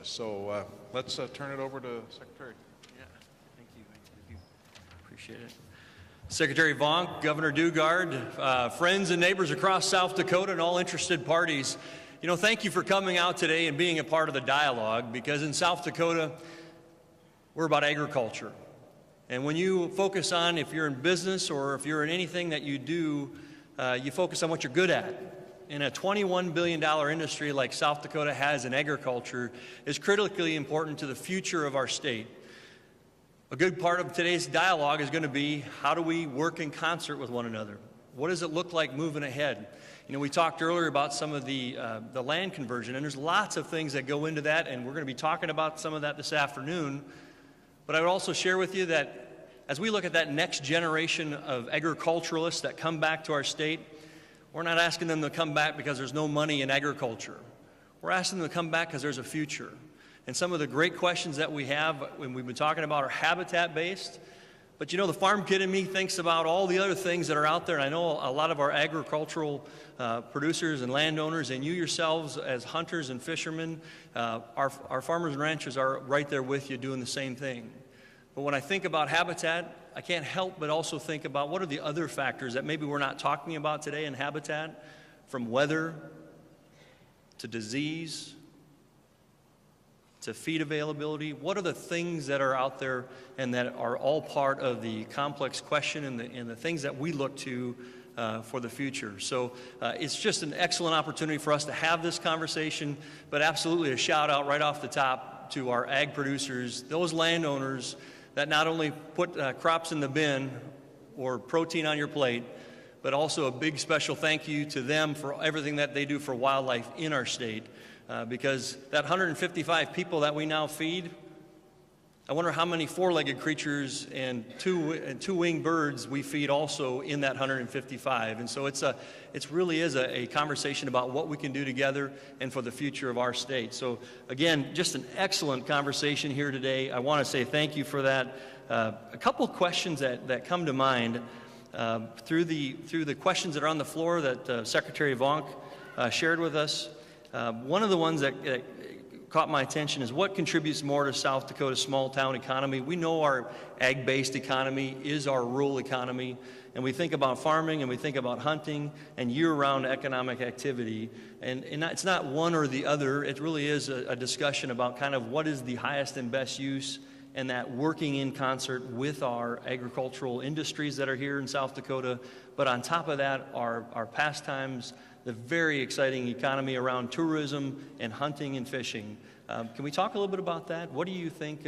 this. So let's turn it over to Secretary. Yeah, thank you. Appreciate it. Secretary Vonk, Governor Dugard, friends and neighbors across South Dakota, and all interested parties, thank you for coming out today and being a part of the dialogue, because in South Dakota, we're about agriculture. And when you focus on, if you're in business or if you're in anything that you do, you focus on what you're good at. And a $21 billion industry like South Dakota has in agriculture is critically important to the future of our state. A good part of today's dialogue is going to be, how do we work in concert with one another? What does it look like moving ahead? We talked earlier about some of the land conversion, and there's lots of things that go into that, and we're going to be talking about some of that this afternoon. But I would also share with you that as we look at that next generation of agriculturalists that come back to our state, we're not asking them to come back because there's no money in agriculture. We're asking them to come back because there's a future. And some of the great questions that we have, when we've been talking about, are habitat-based. But the farm kid in me thinks about all the other things that are out there. And I know a lot of our agricultural producers and landowners, and you yourselves as hunters and fishermen, our farmers and ranchers are right there with you doing the same thing. But when I think about habitat, I can't help but also think about what are the other factors that maybe we're not talking about today in habitat, from weather to disease to feed availability. What are the things that are out there and that are all part of the complex question and the things that we look to for the future? So it's just an excellent opportunity for us to have this conversation, but absolutely a shout out right off the top to our ag producers, those landowners that not only put crops in the bin or protein on your plate, but also a big special thank you to them for everything that they do for wildlife in our state. Because that 155 people that we now feed, I wonder how many four-legged creatures and two-winged birds we feed also in that 155. And so it really is a conversation about what we can do together and for the future of our state. So again, just an excellent conversation here today. I want to say thank you for that. A couple questions that come to mind through the questions that are on the floor that Secretary Vonk shared with us. One of the ones that caught my attention is what contributes more to South Dakota's small town economy. We know our ag-based economy is our rural economy, and we think about farming and we think about hunting and year-round economic activity. And it's not one or the other. It really is a discussion about kind of what is the highest and best use, and that working in concert with our agricultural industries that are here in South Dakota. But on top of that, our pastimes, the very exciting economy around tourism and hunting and fishing. Can we talk a little bit about that? What do you think,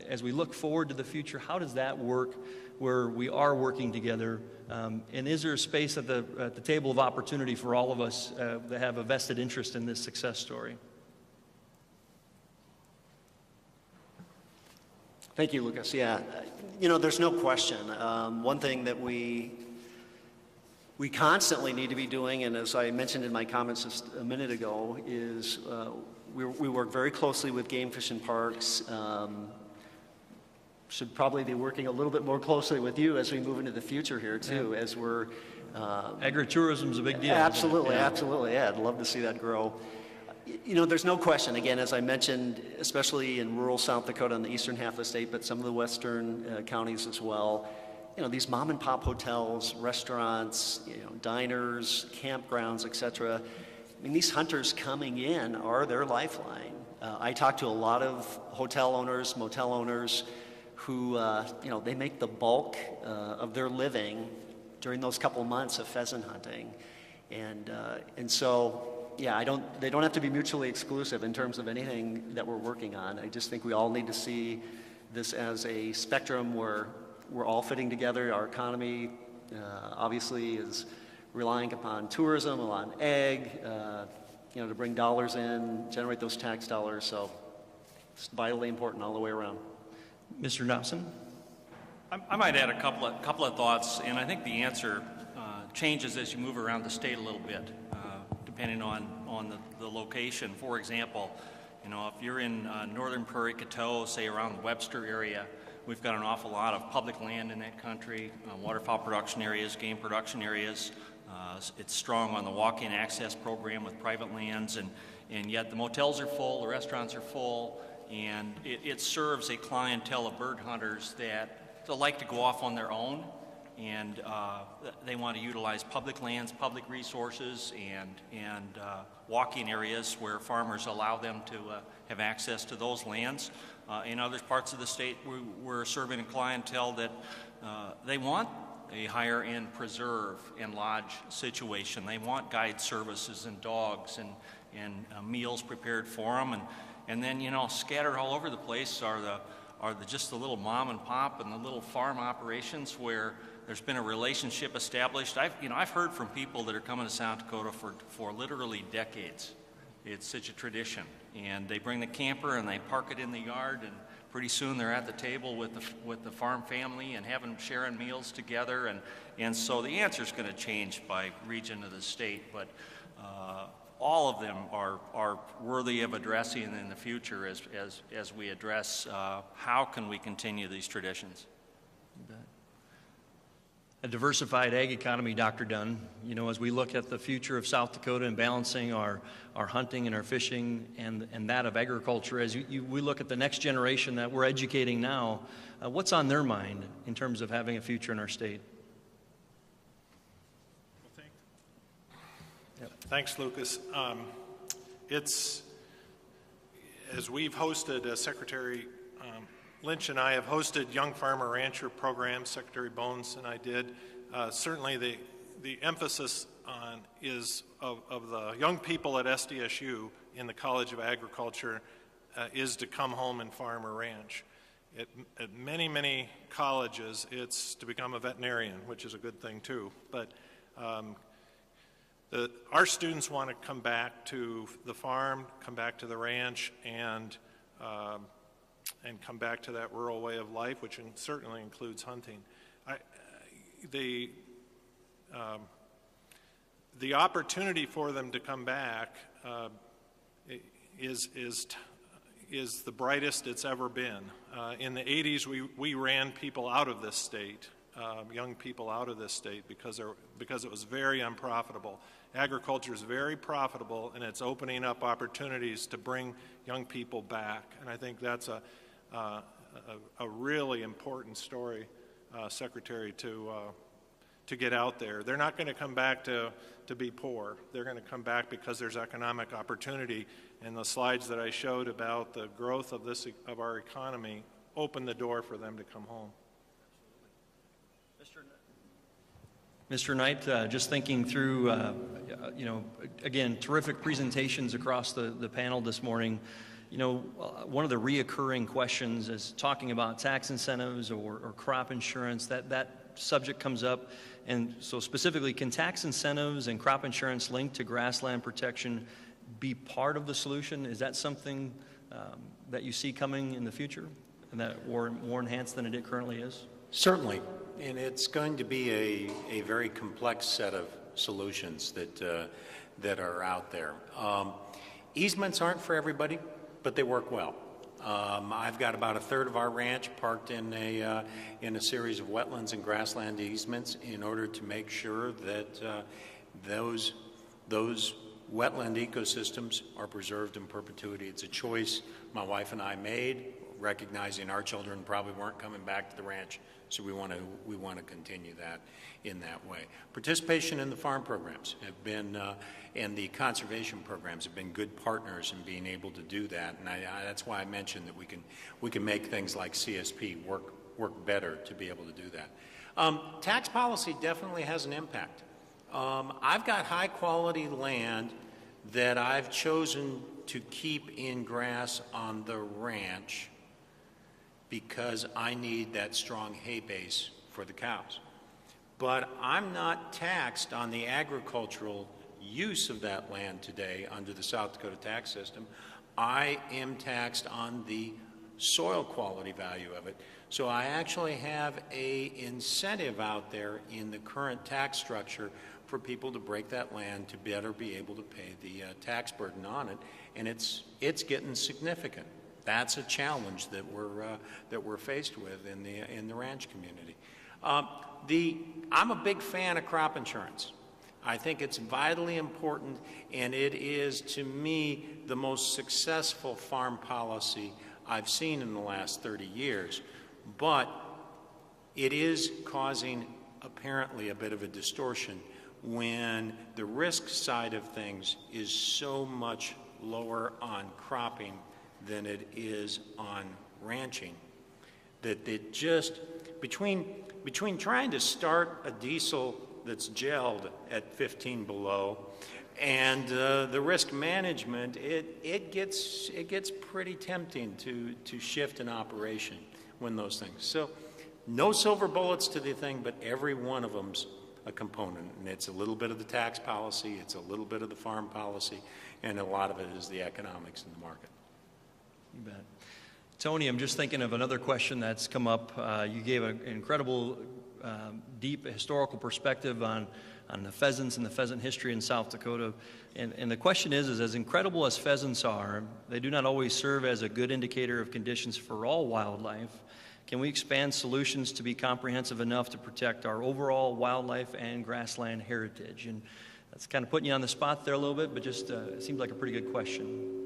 as we look forward to the future, how does that work where we are working together? And is there a space at the table of opportunity for all of us that have a vested interest in this success story? Thank you, Lucas. Yeah, there's no question. One thing that we constantly need to be doing, and as I mentioned in my comments just a minute ago, is we work very closely with game fish and parks. Should probably be working a little bit more closely with you as we move into the future here too, as we're agritourism is a big deal. Absolutely, absolutely. Yeah, I'd love to see that grow. There's no question, again, as I mentioned, especially in rural South Dakota and the eastern half of the state, but some of the western counties as well, these mom and pop hotels, restaurants, diners, campgrounds, etc. I mean, these hunters coming in are their lifeline. I talk to a lot of hotel owners, motel owners who, they make the bulk of their living during those couple months of pheasant hunting. And so, yeah, they don't have to be mutually exclusive in terms of anything that we're working on. I just think we all need to see this as a spectrum where we're all fitting together. Our economy obviously is relying upon tourism, on ag, to bring dollars in, generate those tax dollars. So it's vitally important all the way around. Mr. Knopson? I might add a couple of thoughts, and I think the answer changes as you move around the state a little bit, depending on the location. For example, if you're in northern Prairie Coteau, say around the Webster area, we've got an awful lot of public land in that country, waterfowl production areas, game production areas. It's strong on the walk-in access program with private lands, and and yet the motels are full, the restaurants are full, and it serves a clientele of bird hunters that like to go off on their own, and they want to utilize public lands, public resources, and walking areas where farmers allow them to have access to those lands. In other parts of the state, we're serving a clientele that they want a higher end preserve and lodge situation. They want guide services and dogs and meals prepared for them. And then, you know, scattered all over the place are just the little mom and pop and the little farm operations where there's been a relationship established. I've heard from people that are coming to South Dakota for literally decades. It's such a tradition. And they bring the camper and they park it in the yard, and pretty soon they're at the table with the farm family and sharing meals together. And so the answer is going to change by region of the state, but all of them are worthy of addressing in the future as we address how can we continue these traditions. A diversified ag economy, Dr. Dunn. You know, as we look at the future of South Dakota and balancing our hunting and our fishing and that of agriculture, as we look at the next generation that we're educating now, what's on their mind in terms of having a future in our state? Thanks, Lucas. It's, as we've hosted, Secretary Lentsch and I have hosted young farmer rancher programs, Secretary Bones and I did. Certainly the emphasis on is of the young people at SDSU in the College of Agriculture is to come home and farm or ranch. At many, many colleges, it's to become a veterinarian, which is a good thing too. But our students want to come back to the farm, come back to the ranch, and come back to that rural way of life, which certainly includes hunting. The opportunity for them to come back is the brightest it's ever been. In the 80s, we ran people out of this state, young people out of this state, because it was very unprofitable. Agriculture is very profitable, and it's opening up opportunities to bring young people back. And I think that's a really important story, Secretary, to get out there. They're not going to come back to be poor. They're going to come back because there's economic opportunity. And the slides that I showed about the growth of our economy open the door for them to come home. Mr. Knight, just thinking through, again, terrific presentations across the panel this morning. You know, one of the reoccurring questions is talking about tax incentives or crop insurance. That subject comes up. And so specifically, can tax incentives and crop insurance linked to grassland protection be part of the solution? Is that something that you see coming in the future and that more enhanced than it currently is? Certainly, and it's going to be a very complex set of solutions that are out there. Easements aren't for everybody, but they work well. I've got about a third of our ranch parked in a series of wetlands and grassland easements in order to make sure that those wetland ecosystems are preserved in perpetuity. It's a choice my wife and I made, recognizing our children probably weren't coming back to the ranch, so we want to continue that in that way. Participation in the farm programs have been, and the conservation programs have been good partners in being able to do that, and that's why I mentioned that we can make things like CSP work better to be able to do that. Tax policy definitely has an impact. I've got high quality land that I've chosen to keep in grass on the ranch because I need that strong hay base for the cows. But I'm not taxed on the agricultural use of that land today under the South Dakota tax system. I am taxed on the soil quality value of it. So I actually have an incentive out there in the current tax structure for people to break that land to better be able to pay the tax burden on it, and it's getting significant. That's a challenge that we're faced with in the ranch community. I'm a big fan of crop insurance. I think it's vitally important, and it is, to me, the most successful farm policy I've seen in the last 30 years. But it is causing, apparently, a bit of a distortion when the risk side of things is so much lower on cropping than it is on ranching. That it just, between trying to start a diesel that's gelled at 15 below and the risk management, it gets pretty tempting to shift an operation when those things. So no silver bullets to the thing, but every one of them's a component, and it's a little bit of the tax policy, it's a little bit of the farm policy, and a lot of it is the economics in the market. You bet. Tony, I'm just thinking of another question that's come up. You gave an incredible, deep historical perspective on the pheasants and the pheasant history in South Dakota. And the question is as incredible as pheasants are, they do not always serve as a good indicator of conditions for all wildlife. Can we expand solutions to be comprehensive enough to protect our overall wildlife and grassland heritage? And that's kind of putting you on the spot there a little bit, but just it seems like a pretty good question.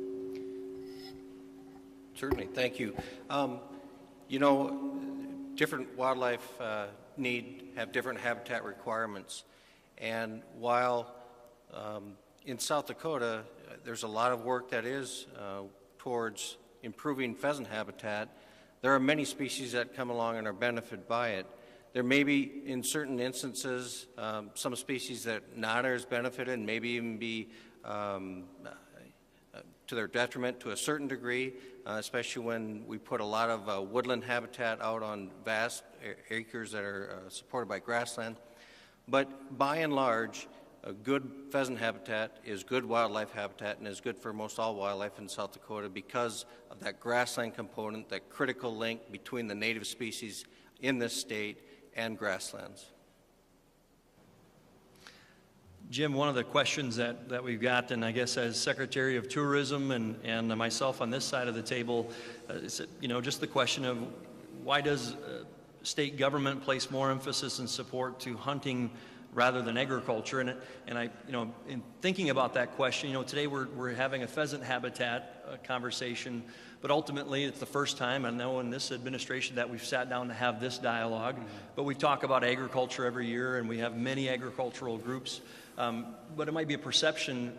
Certainly, thank you. You know, different wildlife have different habitat requirements. And while in South Dakota, there's a lot of work that is towards improving pheasant habitat, there are many species that come along and are benefited by it. There may be, in certain instances, some species that not are as benefited and maybe even be to their detriment to a certain degree, especially when we put a lot of woodland habitat out on vast acres that are supported by grassland. But by and large, a good pheasant habitat is good wildlife habitat and is good for most all wildlife in South Dakota because of that grassland component, that critical link between the native species in this state and grasslands. Jim, one of the questions that we've got, and I guess as Secretary of Tourism and myself on this side of the table, is just the question of why does state government place more emphasis and support to hunting rather than agriculture? And I, in thinking about that question, today we're having a pheasant habitat conversation, but ultimately it's the first time I know in this administration that we've sat down to have this dialogue. Mm-hmm. But we talk about agriculture every year, and we have many agricultural groups. But it might be a perception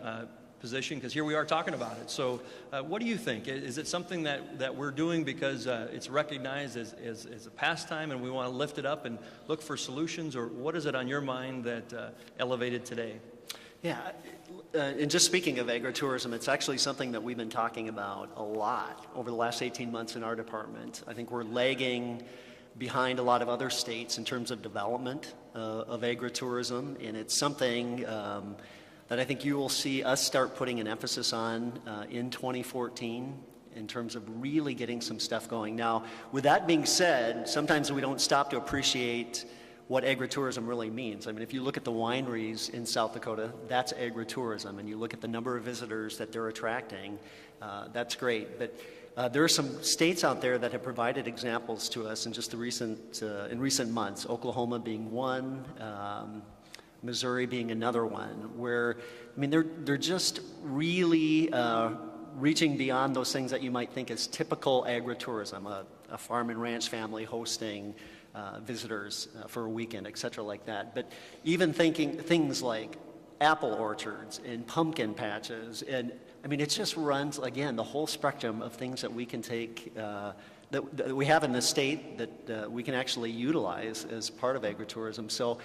position because here we are talking about it. So what do you think? Is it something that we're doing because it's recognized as a pastime and we want to lift it up and look for solutions, or what is it on your mind that elevated today? Yeah, and just speaking of agritourism, it's actually something that we've been talking about a lot over the last 18 months in our department. I think we're lagging behind a lot of other states in terms of development of agritourism, and it's something that I think you will see us start putting an emphasis on in 2014 in terms of really getting some stuff going. Now, with that being said, sometimes we don't stop to appreciate what agritourism really means. I mean, if you look at the wineries in South Dakota, that's agritourism, and you look at the number of visitors that they're attracting, that's great. But there are some states out there that have provided examples to us in just in recent months, Oklahoma being one, Missouri being another one, where, I mean, they're just really reaching beyond those things that you might think is typical agritourism, a farm and ranch family hosting visitors for a weekend, et cetera, like that. But even thinking things like apple orchards and pumpkin patches, and I mean, it just runs, again, the whole spectrum of things that we can take, that we have in the state that we can actually utilize as part of agritourism. So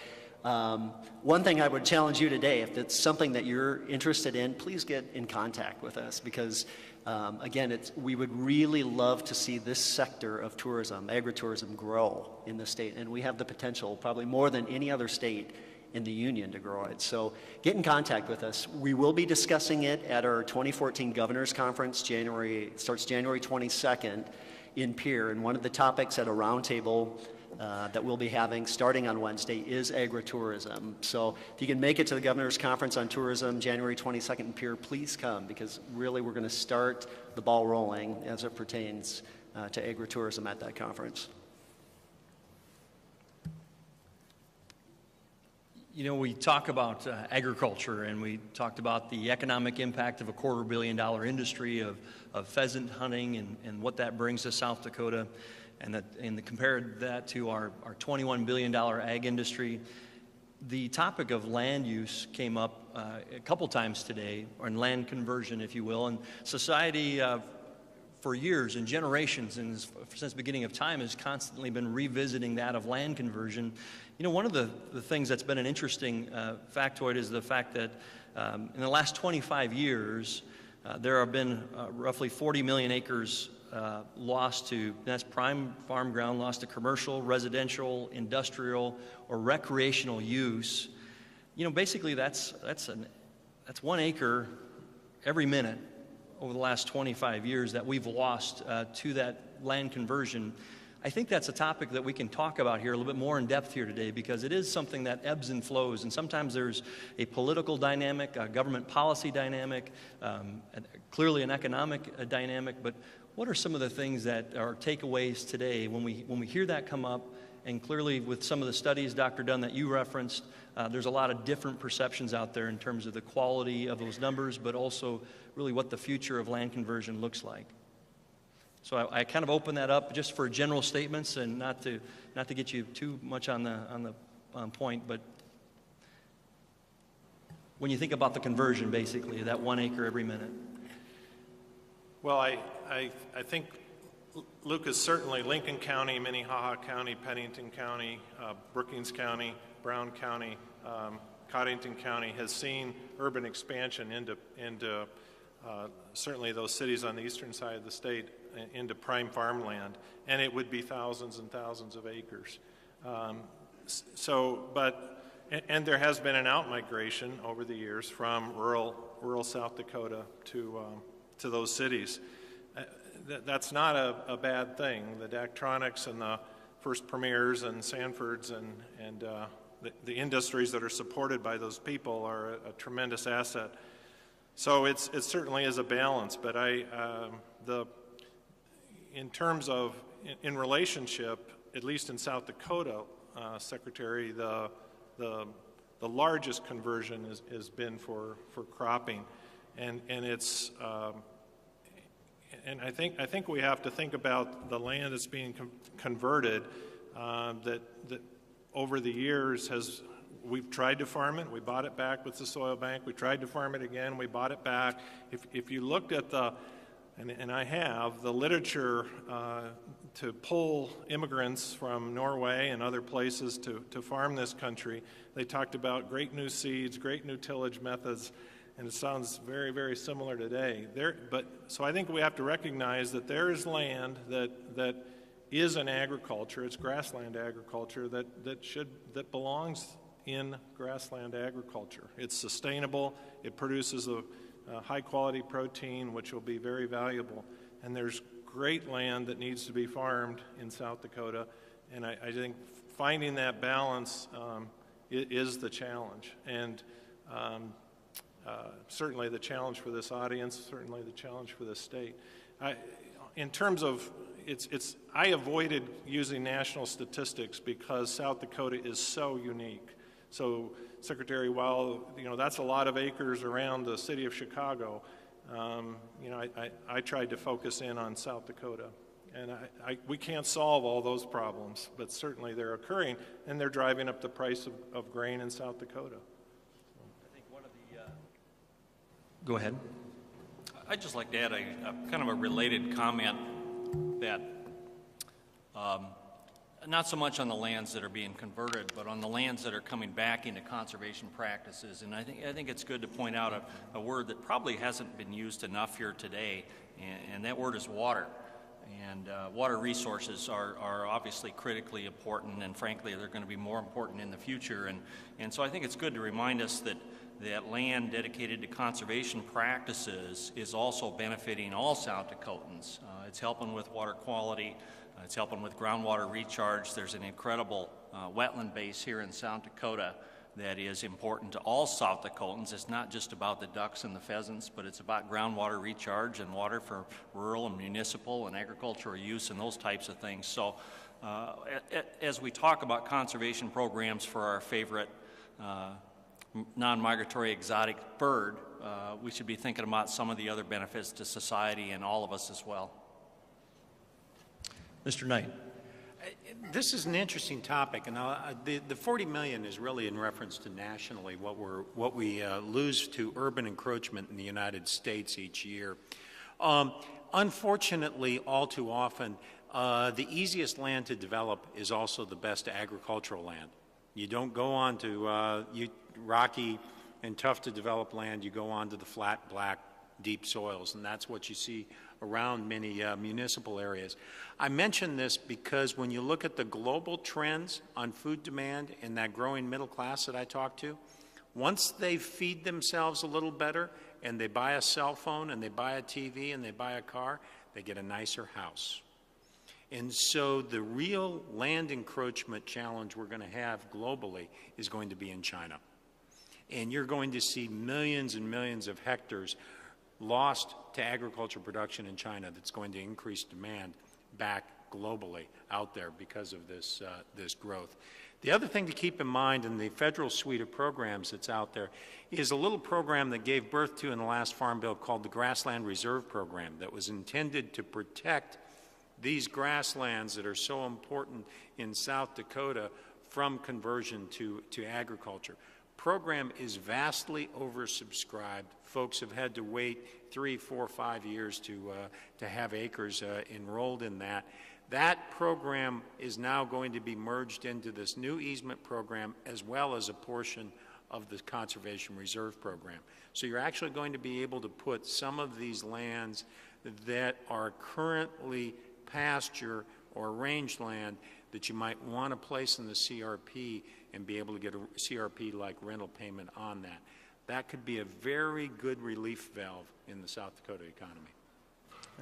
one thing I would challenge you today, if it's something that you're interested in, please get in contact with us because, again, we would really love to see this sector of tourism, agritourism, grow in the state. And we have the potential, probably more than any other state in the union, to grow it. So get in contact with us. We will be discussing it at our 2014 Governor's Conference. Starts January 22nd in Pierre. And one of the topics at a roundtable that we'll be having starting on Wednesday is agritourism. So if you can make it to the Governor's Conference on Tourism, January 22nd in Pierre, please come, because really we're going to start the ball rolling as it pertains to agritourism at that conference. You know, we talk about agriculture, and we talked about the economic impact of a $250 million industry of pheasant hunting and what that brings to South Dakota, and compared that to our $21 billion ag industry. The topic of land use came up a couple times today, or in land conversion, if you will, and society for years and generations and since the beginning of time has constantly been revisiting that of land conversion. You know, one of the things that's been an interesting factoid is the fact that in the last 25 years, there have been roughly 40 million acres lost to, that's prime farm ground, lost to commercial, residential, industrial, or recreational use. You know, basically that's 1 acre every minute over the last 25 years that we've lost to that land conversion. I think that's a topic that we can talk about here a little bit more in depth here today, because it is something that ebbs and flows, and sometimes there's a political dynamic, a government policy dynamic, clearly an economic dynamic. But what are some of the things that are takeaways today when we hear that come up? And clearly with some of the studies, Dr. Dunn, that you referenced, there's a lot of different perceptions out there in terms of the quality of those numbers, but also really what the future of land conversion looks like. So I kind of open that up just for general statements, and not to get you too much on the point, but when you think about the conversion, basically, that 1 acre every minute. Well, I think, Lucas, certainly Lincoln County, Minnehaha County, Pennington County, Brookings County, Brown County, Cottington County has seen urban expansion into certainly those cities on the eastern side of the state into prime farmland, and it would be thousands and thousands of acres. And there has been an outmigration over the years from rural South Dakota to those cities. That's not a bad thing. The Daktronics and the First Premiers and Sanfords and the industries that are supported by those people are a tremendous asset. So it certainly is a balance, but in terms of, in relationship, at least in South Dakota, Secretary, the largest conversion has been for cropping, and it's and I think we have to think about the land that's being converted, that over the years we've tried to farm it, we bought it back with the soil bank, we tried to farm it again, we bought it back. If you looked at and I have, the literature to pull immigrants from Norway and other places to farm this country, they talked about great new seeds, great new tillage methods, and it sounds very, very similar today. So I think we have to recognize that there is land that is in agriculture, it's grassland agriculture, that belongs in grassland agriculture. It's sustainable, it produces a high-quality protein, which will be very valuable. And there's great land that needs to be farmed in South Dakota, and I think finding that balance is the challenge. And certainly the challenge for this audience, certainly the challenge for this state. In terms of, I avoided using national statistics because South Dakota is so unique. So, Secretary, while that's a lot of acres around the city of Chicago, I tried to focus in on South Dakota, and we can't solve all those problems, but certainly they're occurring, and they're driving up the price of grain in South Dakota. I think one of the go ahead. I'd just like to add a kind of a related comment that. Not so much on the lands that are being converted, but on the lands that are coming back into conservation practices. And I think it's good to point out a word that probably hasn't been used enough here today, and that word is water. And water resources are obviously critically important, and frankly, they're going to be more important in the future. And so I think it's good to remind us that land dedicated to conservation practices is also benefiting all South Dakotans. It's helping with water quality. It's helping with groundwater recharge. There's an incredible wetland base here in South Dakota that is important to all South Dakotans. It's not just about the ducks and the pheasants, but it's about groundwater recharge and water for rural and municipal and agricultural use and those types of things. So as we talk about conservation programs for our favorite non-migratory exotic bird, we should be thinking about some of the other benefits to society and all of us as well. Mr. Knight. This is an interesting topic, and the 40 million is really in reference to nationally what we lose to urban encroachment in the United States each year. Unfortunately, all too often, the easiest land to develop is also the best agricultural land. You don't go on to rocky and tough to develop land. You go on to the flat, black, deep soils, and that's what you see around many municipal areas. I mention this because when you look at the global trends on food demand in that growing middle class that I talked to, once they feed themselves a little better and they buy a cell phone and they buy a TV and they buy a car, they get a nicer house. And so the real land encroachment challenge we're going to have globally is going to be in China. And you're going to see millions and millions of hectares lost to agriculture production in China that's going to increase demand back globally out there because of this growth. The other thing to keep in mind in the federal suite of programs that's out there is a little program that gave birth to in the last Farm Bill called the Grassland Reserve Program that was intended to protect these grasslands that are so important in South Dakota from conversion to agriculture. Program is vastly oversubscribed. Folks have had to wait 3, 4, 5 years to have acres enrolled in that. That program is now going to be merged into this new easement program as well as a portion of the Conservation Reserve Program. So you're actually going to be able to put some of these lands that are currently pasture or rangeland that you might want to place in the CRP and be able to get a CRP-like rental payment on that. That could be a very good relief valve in the South Dakota economy.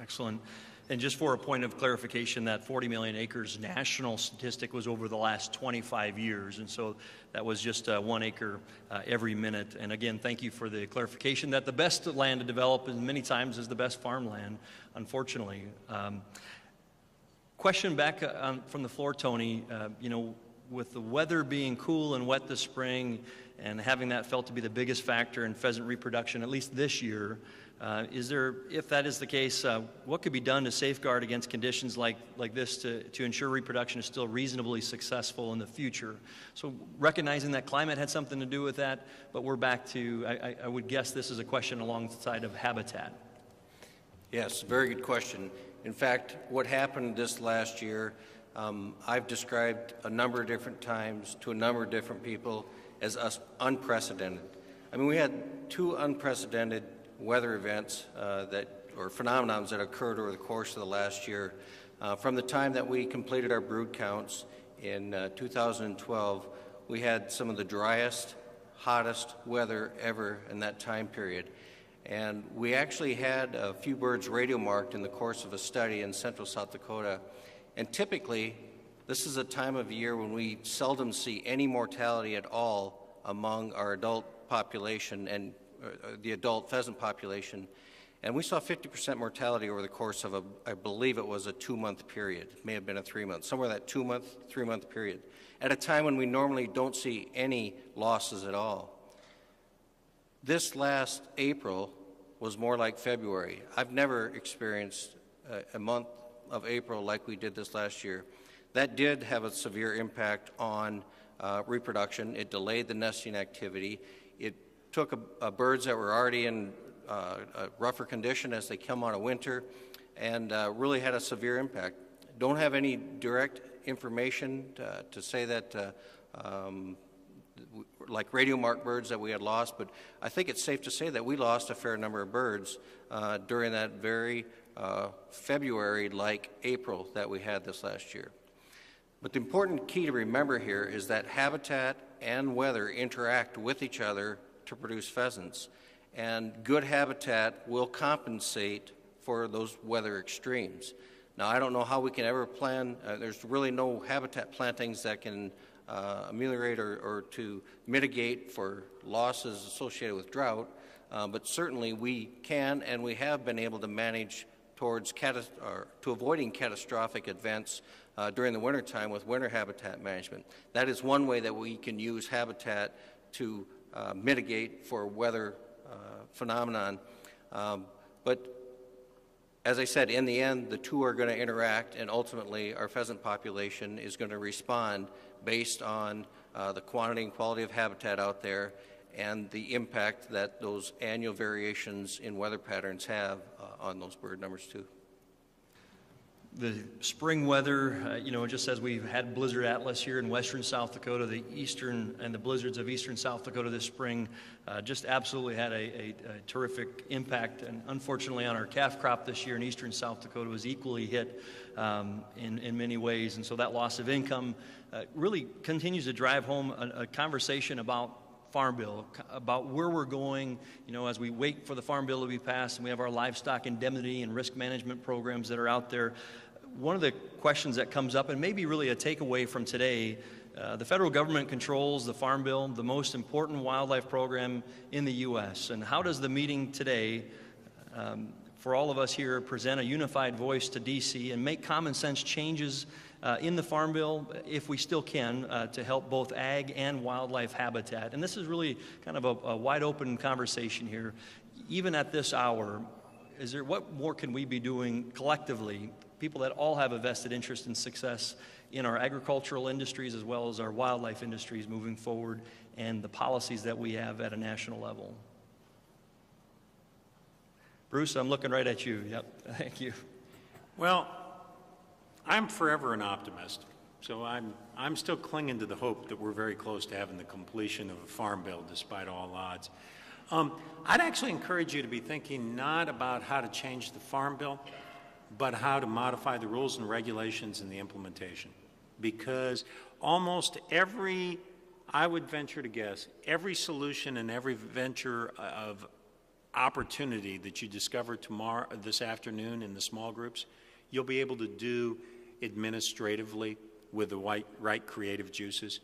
Excellent. And just for a point of clarification, that 40 million acres national statistic was over the last 25 years, and so that was just 1 acre every minute. And again, thank you for the clarification that the best land to develop many times is the best farmland, unfortunately. Question back from the floor, Tony. With the weather being cool and wet this spring and having that felt to be the biggest factor in pheasant reproduction, at least this year, if that is the case, what could be done to safeguard against conditions like this to ensure reproduction is still reasonably successful in the future? So recognizing that climate had something to do with that, but we're back to, I would guess this is a question alongside of habitat. Yes, very good question. In fact, what happened this last year, I've described a number of different times to a number of different people as unprecedented. I mean, we had 2 unprecedented weather events or phenomenons that occurred over the course of the last year. From the time that we completed our brood counts in 2012, we had some of the driest, hottest weather ever in that time period. And we actually had a few birds radio marked in the course of a study in central South Dakota. And typically, this is a time of year when we seldom see any mortality at all among our adult population and the adult pheasant population. And we saw 50% mortality over the course of I believe it was a 2-month period. It may have been a 3-month, somewhere that 3-month period, at a time when we normally don't see any losses at all. This last April was more like February. I've never experienced a month of April like we did this last year. That did have a severe impact on reproduction. It delayed the nesting activity. It took birds that were already in a rougher condition as they come out of winter and really had a severe impact. Don't have any direct information to say that like radio mark birds that we had lost, but I think it's safe to say that we lost a fair number of birds during that very February-like April that we had this last year. But the important key to remember here is that habitat and weather interact with each other to produce pheasants, and good habitat will compensate for those weather extremes. Now, I don't know how we can ever plan, there's really no habitat plantings that can ameliorate or to mitigate for losses associated with drought, but certainly we can and we have been able to manage towards to avoiding catastrophic events during the wintertime with winter habitat management. That is one way that we can use habitat to mitigate for weather phenomenon. But as I said, in the end, the two are going to interact, and ultimately our pheasant population is going to respond based on the quantity and quality of habitat out there and the impact that those annual variations in weather patterns have on those bird numbers too. The spring weather, just as we've had blizzard atlas here in western South Dakota, the eastern and the blizzards of eastern South Dakota this spring just absolutely had a terrific impact. And unfortunately on our calf crop this year in eastern South Dakota was equally hit in many ways. And so that loss of income really continues to drive home a conversation about Farm Bill, about where we're going, as we wait for the Farm Bill to be passed, and we have our livestock indemnity and risk management programs that are out there. One of the questions that comes up, and maybe really a takeaway from today, the federal government controls the Farm Bill, the most important wildlife program in the U.S. And how does the meeting today, for all of us here, present a unified voice to D.C. and make common sense changes in the Farm Bill, if we still can, to help both ag and wildlife habitat? And this is really kind of a wide open conversation here. Even at this hour, what more can we be doing collectively, people that all have a vested interest in success in our agricultural industries as well as our wildlife industries moving forward, and the policies that we have at a national level? Bruce, I'm looking right at you. Yep, thank you. Well, I'm forever an optimist, so I'm still clinging to the hope that we're very close to having the completion of a Farm Bill despite all odds. I'd actually encourage you to be thinking not about how to change the Farm Bill, but how to modify the rules and regulations and the implementation. Because almost every, I would venture to guess, every solution and every venture of opportunity that you discover this afternoon in the small groups, you'll be able to do administratively with the right creative juices.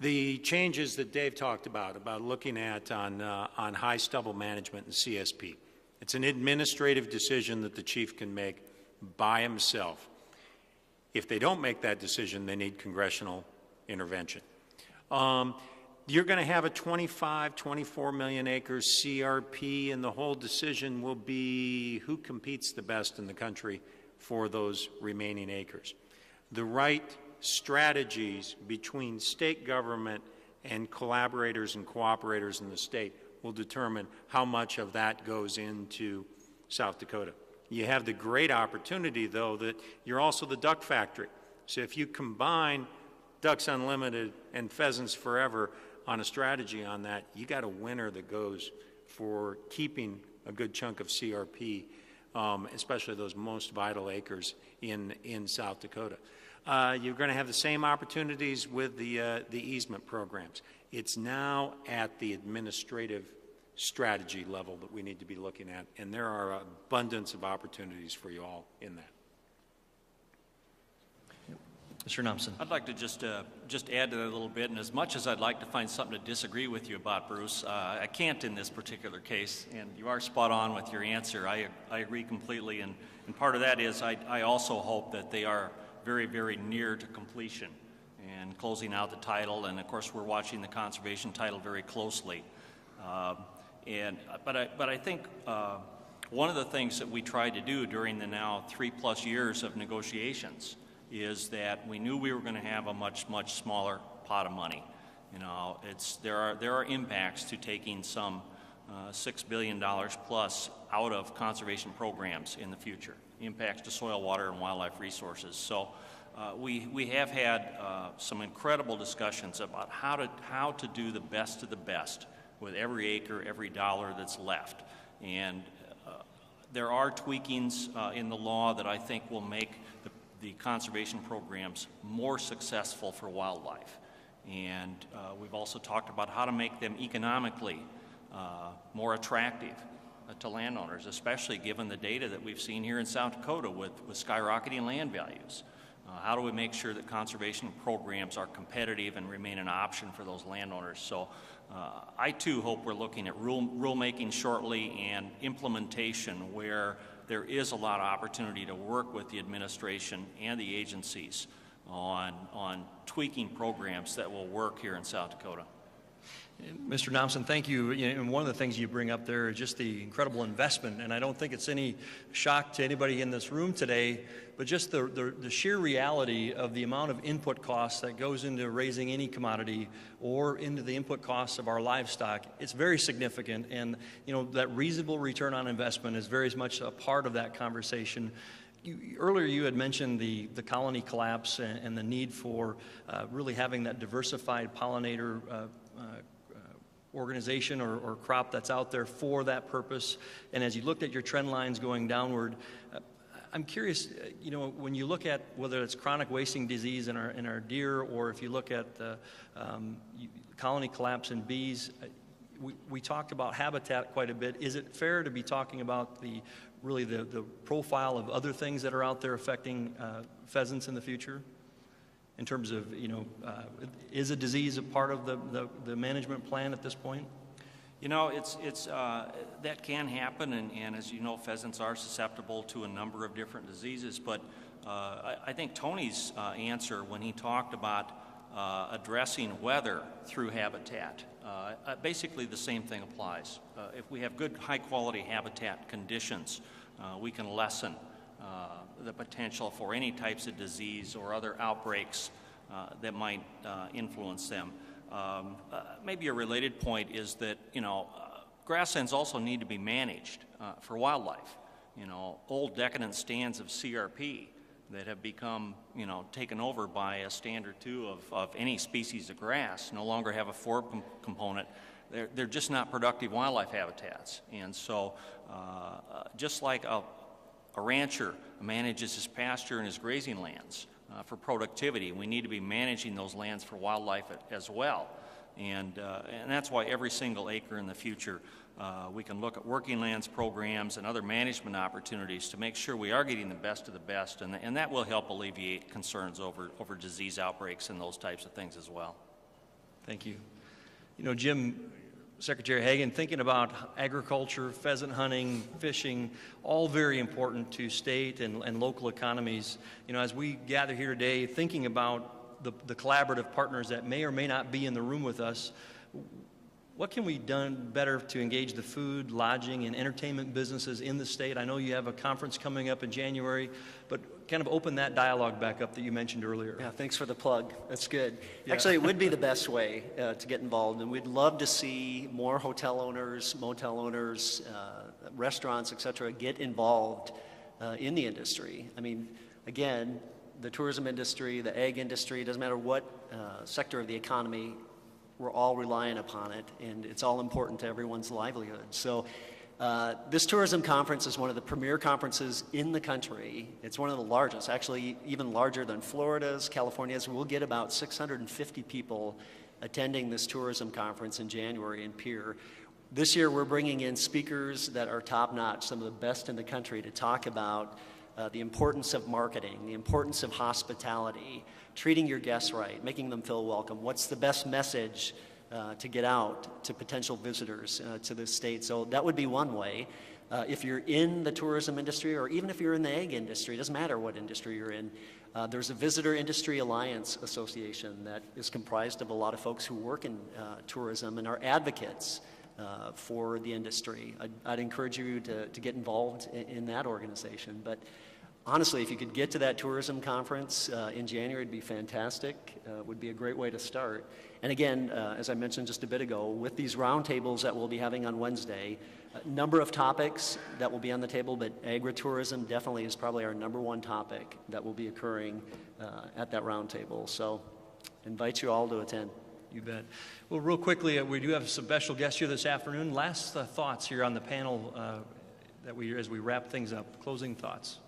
The changes that Dave talked about looking at on high stubble management and CSP, it's an administrative decision that the chief can make by himself. If they don't make that decision, they need congressional intervention. You're going to have a 24 million acres CRP, and the whole decision will be who competes the best in the country for those remaining acres. The right strategies between state government and collaborators and cooperators in the state will determine how much of that goes into South Dakota. You have the great opportunity, though, that you're also the duck factory. So if you combine Ducks Unlimited and Pheasants Forever on a strategy on that, you got a winner that goes for keeping a good chunk of CRP, especially those most vital acres in South Dakota. You're going to have the same opportunities with the easement programs. It's now at the administrative strategy level that we need to be looking at, and there are abundance of opportunities for you all in that. Mr. Nomsen. I'd like to just add to that a little bit, and as much as I'd like to find something to disagree with you about, Bruce, I can't in this particular case, and you are spot on with your answer. I agree completely, and part of that is I also hope that they are very, very near to completion and closing out the title, and of course we're watching the conservation title very closely. But I think one of the things that we tried to do during the now 3+ years of negotiations is that we knew we were going to have a much smaller pot of money. There are impacts to taking some $6 billion plus out of conservation programs in the future, impacts to soil, water, and wildlife resources. So we have had some incredible discussions about how to do the best of the best with every acre, every dollar that's left. And there are tweakings in the law that I think will make the conservation programs more successful for wildlife. And we've also talked about how to make them economically more attractive to landowners, especially given the data that we've seen here in South Dakota with skyrocketing land values. How do we make sure that conservation programs are competitive and remain an option for those landowners? So I too hope we're looking at rulemaking shortly and implementation where there is a lot of opportunity to work with the administration and the agencies on tweaking programs that will work here in South Dakota. Mr. Thompson, thank you. And one of the things you bring up there is just the incredible investment, and I don't think it's any shock to anybody in this room today, but just the sheer reality of the amount of input costs that goes into raising any commodity or into the input costs of our livestock. It's very significant, and that reasonable return on investment is very much a part of that conversation. Earlier you had mentioned the colony collapse and the need for really having that diversified pollinator organization or crop that's out there for that purpose. And as you looked at your trend lines going downward, I'm curious, when you look at whether it's chronic wasting disease in our deer, or if you look at the colony collapse in bees, we talked about habitat quite a bit. Is it fair to be talking about the profile of other things that are out there affecting pheasants in the future? In terms of, is a disease a part of the management plan at this point? That can happen, and as you know, pheasants are susceptible to a number of different diseases. But I think Tony's answer when he talked about addressing weather through habitat, basically the same thing applies. If we have good, high-quality habitat conditions, we can lessen the potential for any types of disease or other outbreaks that might influence them. Maybe a related point is that, grasslands also need to be managed for wildlife. Old decadent stands of CRP that have become, taken over by a stand or two of any species of grass no longer have a forb component. They're just not productive wildlife habitats. And so just like a rancher manages his pasture and his grazing lands for productivity, we need to be managing those lands for wildlife as well. And that's why every single acre in the future, we can look at working lands programs and other management opportunities to make sure we are getting the best of the best, and that will help alleviate concerns over disease outbreaks and those types of things as well. Thank you. Jim, Secretary Hagan, thinking about agriculture, pheasant hunting, fishing, all very important to state and local economies. As we gather here today, thinking about the collaborative partners that may or may not be in the room with us, what can we done better to engage the food, lodging, and entertainment businesses in the state? I know you have a conference coming up in January, but kind of open that dialogue back up that you mentioned earlier. Yeah, thanks for the plug. That's good. Yeah. Actually, it would be the best way to get involved, and we'd love to see more hotel owners, motel owners, restaurants, et cetera, get involved in the industry. I mean, again, the tourism industry, the ag industry, doesn't matter what sector of the economy, we're all reliant upon it, and it's all important to everyone's livelihood. So this tourism conference is one of the premier conferences in the country. It's one of the largest, actually even larger than Florida's, California's. We'll get about 650 people attending this tourism conference in January in Pierre. This year we're bringing in speakers that are top-notch, some of the best in the country, to talk about the importance of marketing, the importance of hospitality, treating your guests right, making them feel welcome. What's the best message to get out to potential visitors to this state? So that would be one way. If you're in the tourism industry, or even if you're in the ag industry, it doesn't matter what industry you're in, there's a Visitor Industry Alliance Association that is comprised of a lot of folks who work in tourism and are advocates for the industry. I'd encourage you to get involved in that organization. But honestly, if you could get to that tourism conference in January, it'd be fantastic. It would be a great way to start. And again, as I mentioned just a bit ago, with these roundtables that we'll be having on Wednesday, a number of topics that will be on the table, but agritourism definitely is probably our number one topic that will be occurring at that roundtable. So invite you all to attend. You bet. Well, real quickly, we do have some special guests here this afternoon. Last thoughts here on the panel as we wrap things up. Closing thoughts.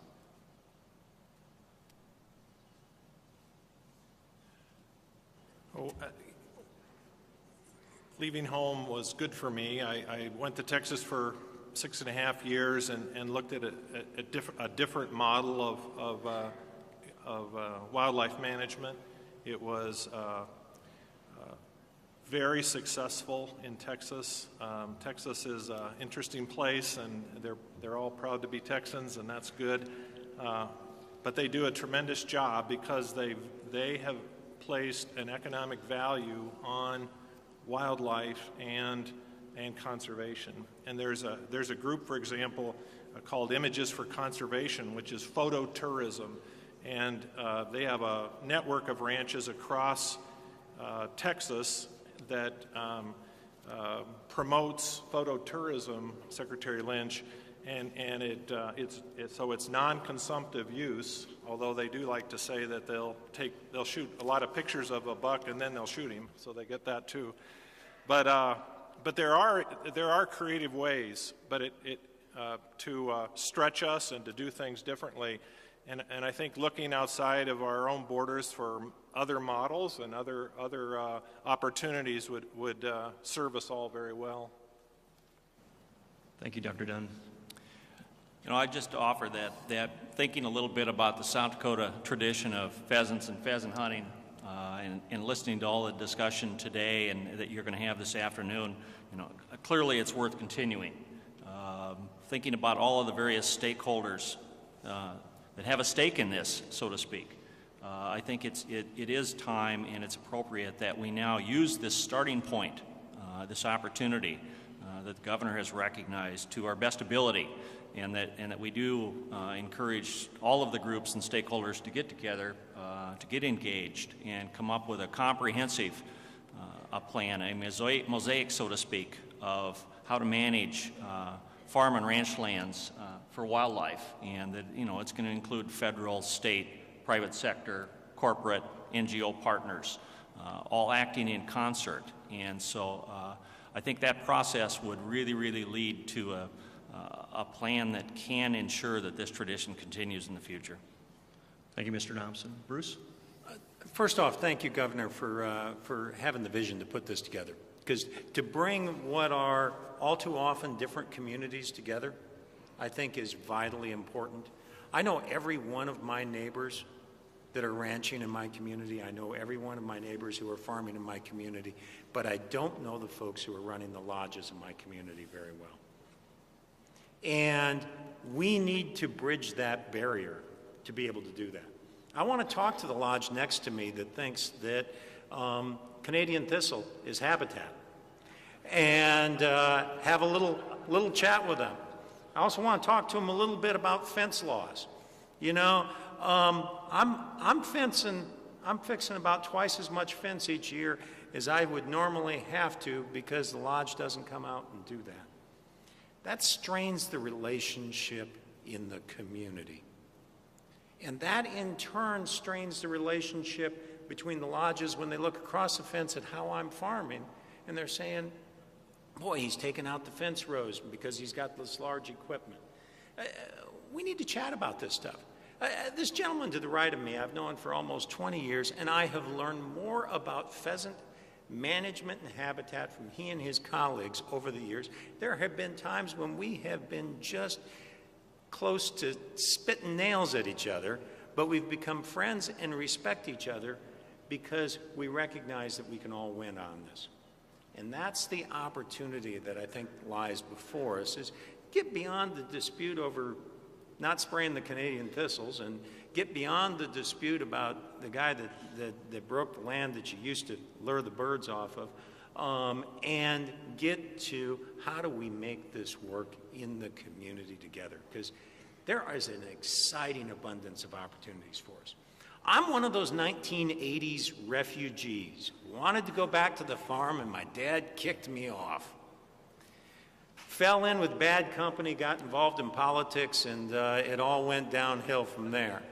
Leaving home was good for me. I went to Texas for 6.5 years and looked at a different model of wildlife management. It was very successful in Texas. Texas is an interesting place, and they're all proud to be Texans, and that's good. But they do a tremendous job because they have placed an economic value on wildlife, and conservation. And there's a group, for example, called Images for Conservation, which is photo tourism. And they have a network of ranches across Texas that promotes photo tourism, Secretary Lentsch, and it's non-consumptive use, although they do like to say that they'll shoot a lot of pictures of a buck and then they'll shoot him, so they get that too. But there are creative ways, to stretch us and to do things differently. And I think looking outside of our own borders for other models and other opportunities would serve us all very well. Thank you, Dr. Dunn. You know, I just offer that thinking a little bit about the South Dakota tradition of pheasants and pheasant hunting, and listening to all the discussion today and that you're going to have this afternoon, you know, clearly it's worth continuing. Thinking about all of the various stakeholders that have a stake in this, so to speak. I think it is time and it's appropriate that we now use this starting point, this opportunity that the governor has recognized to our best ability, and that we do encourage all of the groups and stakeholders to get together, to get engaged, and come up with a comprehensive a plan, a mosaic, so to speak, of how to manage farm and ranch lands for wildlife, and that, you know, it's going to include federal, state, private sector, corporate, NGO partners, all acting in concert. And so I think that process would really, really lead to a plan that can ensure that this tradition continues in the future. Thank you, Mr. Thompson. Bruce? First off, thank you, Governor, for having the vision to put this together. Because to bring what are all too often different communities together, I think is vitally important. I know every one of my neighbors that are ranching in my community. I know every one of my neighbors who are farming in my community, but I don't know the folks who are running the lodges in my community very well. And we need to bridge that barrier to be able to do that. I want to talk to the lodge next to me that thinks that Canadian thistle is habitat, and have a little chat with them. I also want to talk to them a little bit about fence laws. You know, I'm fixing about twice as much fence each year as I would normally have to, because the lodge doesn't come out and do that. That strains the relationship in the community. And that in turn strains the relationship between the lodges when they look across the fence at how I'm farming, and they're saying, boy, he's taken out the fence rows because he's got this large equipment. We need to chat about this stuff. This gentleman to the right of me, I've known for almost 20 years, and I have learned more about pheasant management and habitat from he and his colleagues over the years. There have been times when we have been just close to spitting nails at each other, but we've become friends and respect each other because we recognize that we can all win on this. And that's the opportunity that I think lies before us, is get beyond the dispute over not spraying the Canadian thistles, and get beyond the dispute about the guy that broke the land that you used to lure the birds off of, and get to how do we make this work in the community together, because there is an exciting abundance of opportunities for us. I'm one of those 1980s refugees. Wanted to go back to the farm, and my dad kicked me off. Fell in with bad company, got involved in politics, and it all went downhill from there.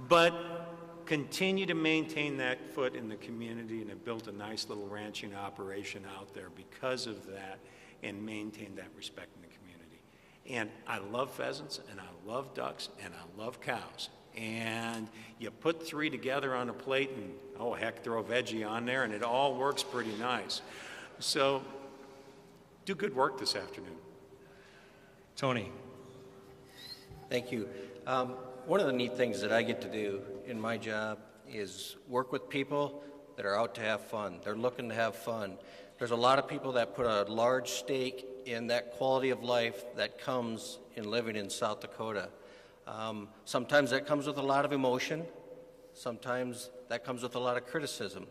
But continue to maintain that foot in the community, and have built a nice little ranching operation out there because of that, and maintain that respect in the community. And I love pheasants, and I love ducks, and I love cows. And you put three together on a plate and, oh heck, throw a veggie on there, and it all works pretty nice. So do good work this afternoon. Tony. Thank you. One of the neat things that I get to do in my job is work with people that are out to have fun. They're looking to have fun. There's a lot of people that put a large stake in that quality of life that comes in living in South Dakota. Sometimes that comes with a lot of emotion. Sometimes that comes with a lot of criticism.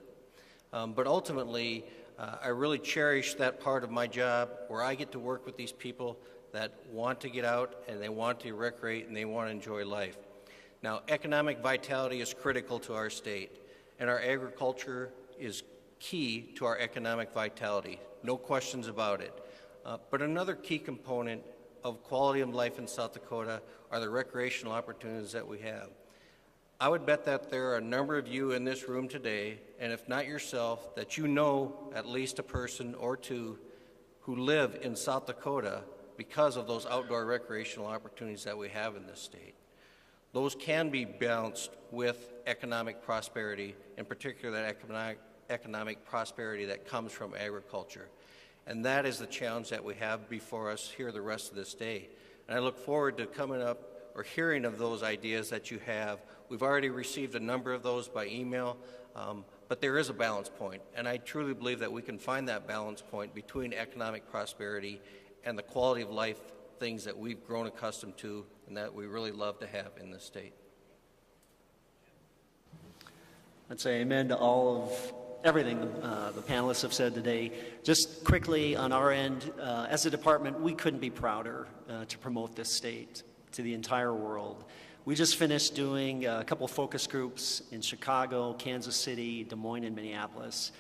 But ultimately, I really cherish that part of my job where I get to work with these people that want to get out and they want to recreate and they want to enjoy life. Now, economic vitality is critical to our state, and our agriculture is key to our economic vitality, no questions about it. But another key component of quality of life in South Dakota are the recreational opportunities that we have. I would bet that there are a number of you in this room today, and if not yourself, that you know at least a person or two who live in South Dakota because of those outdoor recreational opportunities that we have in this state. Those can be balanced with economic prosperity, in particular that economic prosperity that comes from agriculture. And that is the challenge that we have before us here the rest of this day. And I look forward to coming up or hearing of those ideas that you have. We've already received a number of those by email, but there is a balance point, and I truly believe that we can find that balance point between economic prosperity and the quality of life things that we've grown accustomed to and that we really love to have in this state. I'd say amen to all of everything the panelists have said today. Just quickly on our end, as a department, we couldn't be prouder to promote this state to the entire world. We just finished doing a couple focus groups in Chicago, Kansas City, Des Moines, and Minneapolis.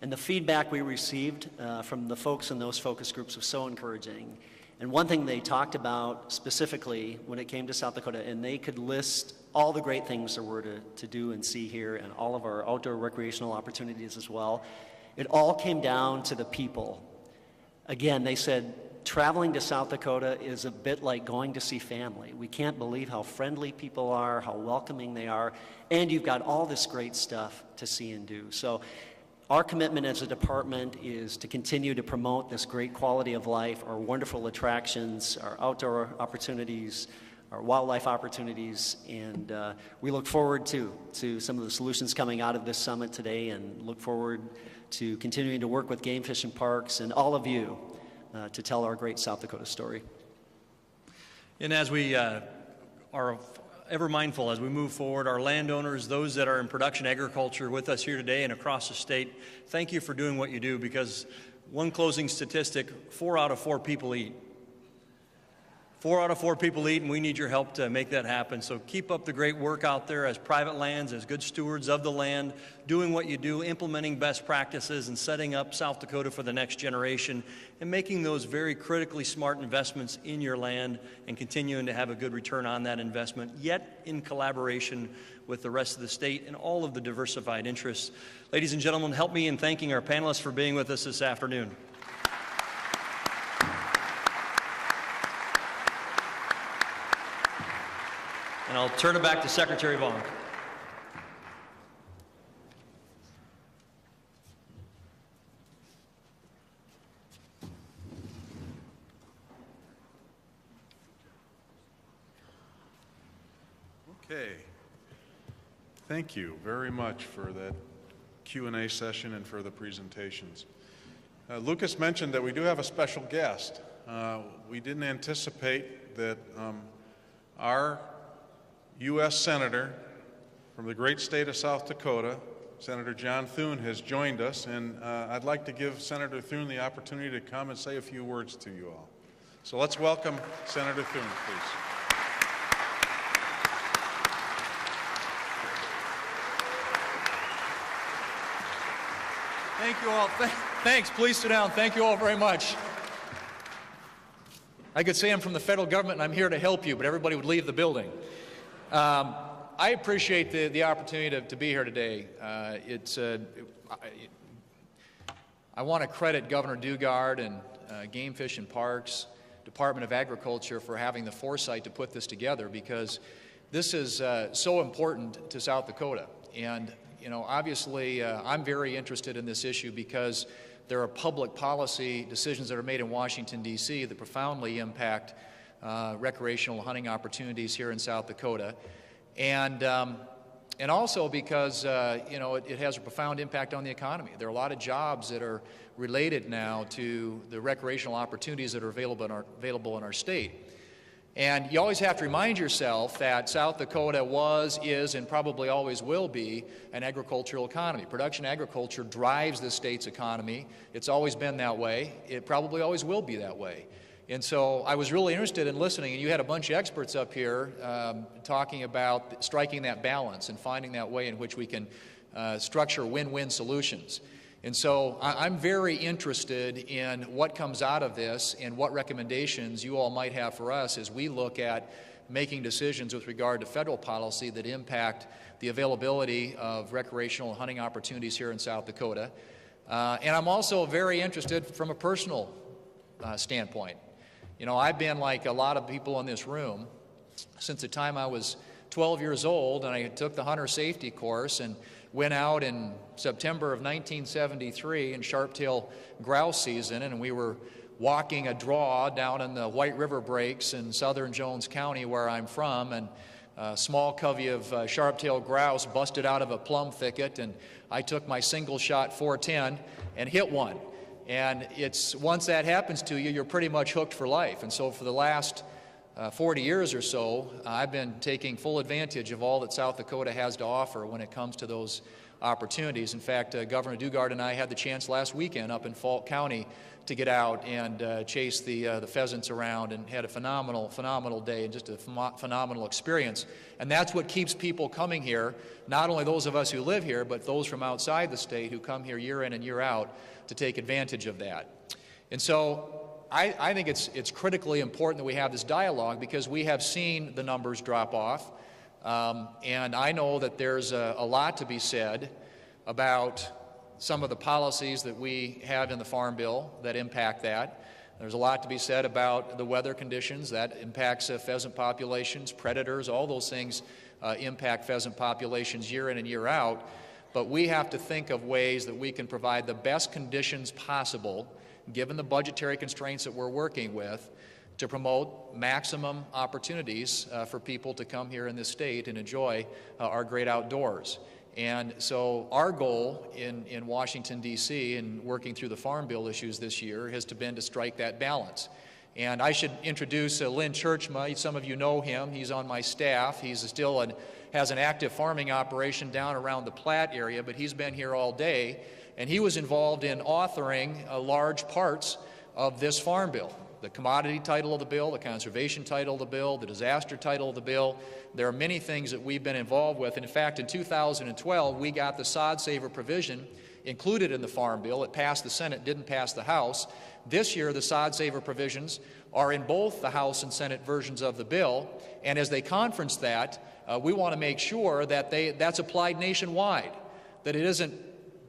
And the feedback we received from the folks in those focus groups was so encouraging. And one thing they talked about specifically when it came to South Dakota, and they could list all the great things there were to do and see here and all of our outdoor recreational opportunities as well, it all came down to the people. Again, they said, traveling to South Dakota is a bit like going to see family. We can't believe how friendly people are, how welcoming they are, and you've got all this great stuff to see and do. So our commitment as a department is to continue to promote this great quality of life, our wonderful attractions, our outdoor opportunities, our wildlife opportunities, and we look forward to some of the solutions coming out of this summit today, and look forward to continuing to work with Game Fish and Parks and all of you to tell our great South Dakota story. And as we are ever mindful as we move forward, our landowners, those that are in production agriculture with us here today and across the state, thank you for doing what you do, because one closing statistic, 4 out of 4 people eat. 4 out of 4 people eat, and we need your help to make that happen. So keep up the great work out there as private lands, as good stewards of the land, doing what you do, implementing best practices and setting up South Dakota for the next generation, and making those very critically smart investments in your land and continuing to have a good return on that investment, yet in collaboration with the rest of the state and all of the diversified interests. Ladies and gentlemen, help me in thanking our panelists for being with us this afternoon. And I'll turn it back to Secretary Vaughn. Okay. Thank you very much for that Q&A session and for the presentations. Lucas mentioned that we do have a special guest. We didn't anticipate that our U.S. Senator from the great state of South Dakota, Senator John Thune, has joined us, and I'd like to give Senator Thune the opportunity to come and say a few words to you all. So let's welcome Senator Thune, please. Thank you all. Thanks. Please sit down. Thank you all very much. I could say I'm from the federal government and I'm here to help you, but everybody would leave the building. I appreciate the opportunity to be here today. I want to credit Governor Dugard and Game Fish and Parks, Department of Agriculture for having the foresight to put this together, because this is so important to South Dakota. And, you know, obviously I'm very interested in this issue because there are public policy decisions that are made in Washington, D.C. that profoundly impact recreational hunting opportunities here in South Dakota, and also because you know, it has a profound impact on the economy. There are a lot of jobs that are related now to the recreational opportunities that are available in our state. And you always have to remind yourself that South Dakota was, is, and probably always will be an agricultural economy. Production agriculture drives the state's economy. It's always been that way. It probably always will be that way. And so I was really interested in listening, and you had a bunch of experts up here talking about striking that balance and finding that way in which we can structure win-win solutions. And so I'm very interested in what comes out of this and what recommendations you all might have for us as we look at making decisions with regard to federal policy that impact the availability of recreational and hunting opportunities here in South Dakota. And I'm also very interested from a personal standpoint. You know, I've been like a lot of people in this room since the time I was 12 years old, and I took the hunter safety course and went out in September of 1973 in sharp-tail grouse season, and we were walking a draw down in the White River Breaks in southern Jones County where I'm from, and a small covey of sharp-tail grouse busted out of a plum thicket, and I took my single-shot 410 and hit one. And it's once that happens to you, you're pretty much hooked for life. And so for the last 40 years or so, I've been taking full advantage of all that South Dakota has to offer when it comes to those opportunities. In fact, Governor Dugard and I had the chance last weekend up in Falk County to get out and chase the pheasants around, and had a phenomenal day and just a phenomenal experience. And that's what keeps people coming here, not only those of us who live here, but those from outside the state who come here year in and year out to take advantage of that. And so I think it's critically important that we have this dialogue, because we have seen the numbers drop off, and I know that there's a lot to be said about some of the policies that we have in the Farm Bill that impact that. There's a lot to be said about the weather conditions that impacts pheasant populations, predators, all those things impact pheasant populations year in and year out. But we have to think of ways that we can provide the best conditions possible, given the budgetary constraints that we're working with, to promote maximum opportunities for people to come here in this state and enjoy our great outdoors. And so our goal in Washington, D.C., and working through the Farm Bill issues this year has been to strike that balance. And I should introduce Lentsch. Some of you know him. He's on my staff. He's still has an active farming operation down around the Platte area, but he's been here all day. And he was involved in authoring large parts of this Farm Bill. The commodity title of the bill, the conservation title of the bill, the disaster title of the bill. There are many things that we've been involved with. And in fact, in 2012, we got the sod saver provision included in the Farm Bill. It passed the Senate, didn't pass the House. This year, the sod saver provisions are in both the House and Senate versions of the bill. And as they conference that, we want to make sure that that's applied nationwide, that it isn't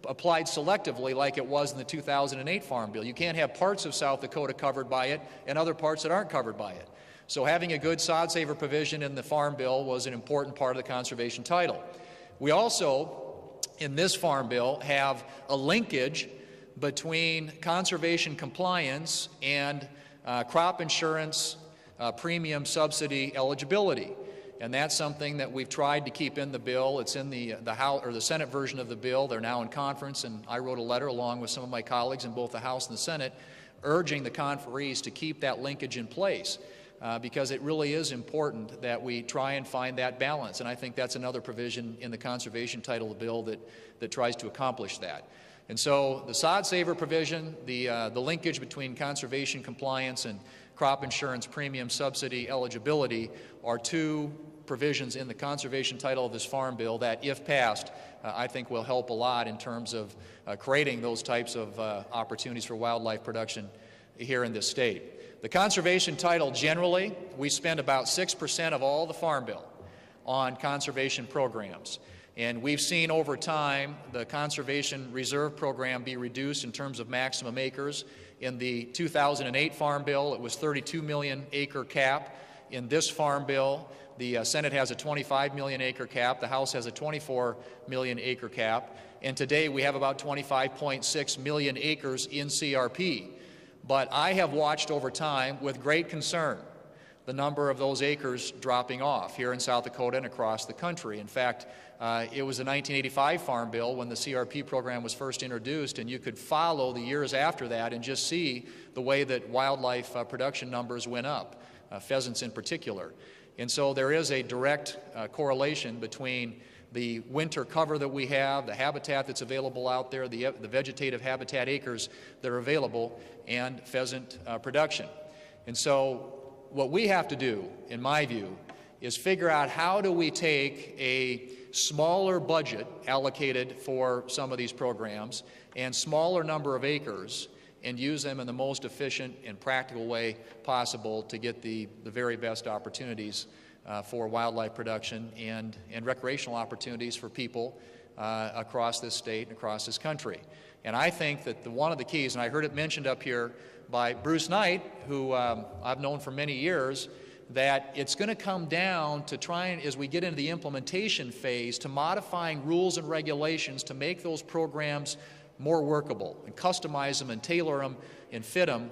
applied selectively like it was in the 2008 Farm Bill. You can't have parts of South Dakota covered by it and other parts that aren't covered by it. So having a good sod saver provision in the Farm Bill was an important part of the conservation title. We also, in this Farm Bill, have a linkage between conservation compliance and crop insurance premium subsidy eligibility. And that's something that we've tried to keep in the bill. It's in the House or the Senate version of the bill. They're now in conference, and I wrote a letter along with some of my colleagues in both the House and the Senate urging the conferees to keep that linkage in place because it really is important that we try and find that balance. And I think that's another provision in the conservation title of the bill that tries to accomplish that. And so the sod saver provision, the linkage between conservation compliance and crop insurance premium subsidy eligibility are two provisions in the conservation title of this Farm Bill that, if passed, I think will help a lot in terms of creating those types of opportunities for wildlife production here in this state. The conservation title, generally, we spend about 6% of all the Farm Bill on conservation programs. And we've seen over time the Conservation Reserve Program be reduced in terms of maximum acres. In the 2008 Farm Bill, it was 32 million acre cap. In this Farm Bill, the Senate has a 25 million acre cap. The House has a 24 million acre cap. And today we have about 25.6 million acres in CRP. But I have watched over time with great concern the number of those acres dropping off here in South Dakota and across the country. In fact, it was the 1985 Farm Bill when the CRP program was first introduced, and you could follow the years after that and just see the way that wildlife production numbers went up. pheasants in particular. And so there is a direct correlation between the winter cover that we have, the habitat that's available out there, the vegetative habitat acres that are available, and pheasant production. And so what we have to do, in my view, is figure out how do we take a smaller budget allocated for some of these programs and smaller number of acres and use them in the most efficient and practical way possible to get the very best opportunities for wildlife production and recreational opportunities for people across this state and across this country. And I think that one of the keys, and I heard it mentioned up here by Bruce Knight, who I've known for many years, that it's going to come down to trying, as we get into the implementation phase, to modifying rules and regulations to make those programs more workable and customize them and tailor them and fit them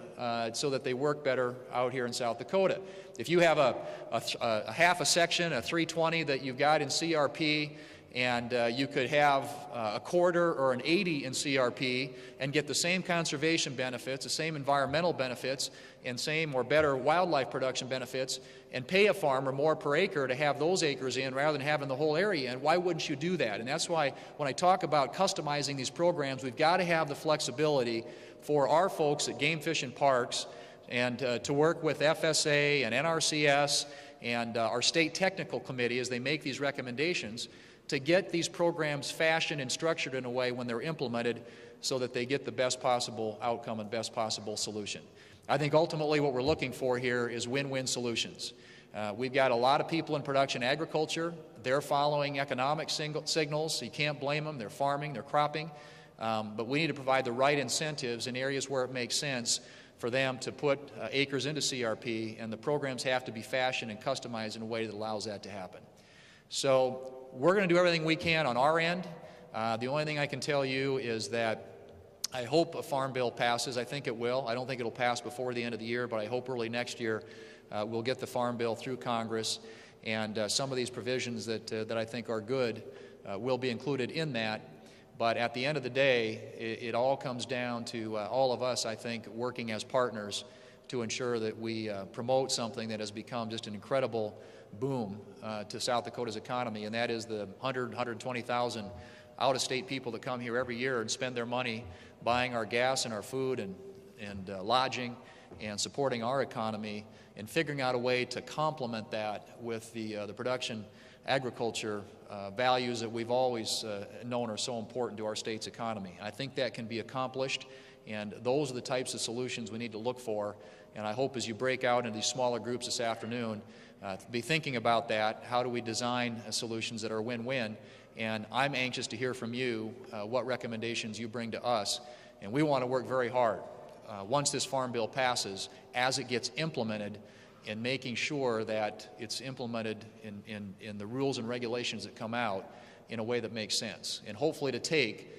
so that they work better out here in South Dakota. If you have a half a section, a 320 that you've got in CRP, and you could have a quarter or an 80 in CRP and get the same conservation benefits, the same environmental benefits, and same or better wildlife production benefits, and pay a farmer more per acre to have those acres in rather than having the whole area in, why wouldn't you do that? And that's why when I talk about customizing these programs, we've got to have the flexibility for our folks at Game Fish and Parks and to work with FSA and NRCS and our state technical committee as they make these recommendations to get these programs fashioned and structured in a way when they're implemented so that they get the best possible outcome and best possible solution. I think ultimately what we're looking for here is win-win solutions. We've got a lot of people in production agriculture. They're following economic signals. You can't blame them. They're farming, they're cropping. But we need to provide the right incentives in areas where it makes sense for them to put acres into CRP, and the programs have to be fashioned and customized in a way that allows that to happen. So we're going to do everything we can on our end. The only thing I can tell you is that I hope a farm bill passes. I think it will. I don't think it'll pass before the end of the year, but I hope early next year we'll get the farm bill through Congress, and some of these provisions that I think are good will be included in that. But at the end of the day, it all comes down to all of us, I think, working as partners to ensure that we promote something that has become just an incredible boom to South Dakota's economy, and that is the 120,000 out-of-state people that come here every year and spend their money buying our gas and our food and lodging and supporting our economy, and figuring out a way to complement that with the production agriculture values that we've always known are so important to our state's economy. I think that can be accomplished, and those are the types of solutions we need to look for. And I hope as you break out into these smaller groups this afternoon, be thinking about that. How do we design solutions that are win-win? And I'm anxious to hear from you what recommendations you bring to us. And we want to work very hard once this farm bill passes, as it gets implemented, in making sure that it's implemented in the rules and regulations that come out in a way that makes sense. And hopefully to take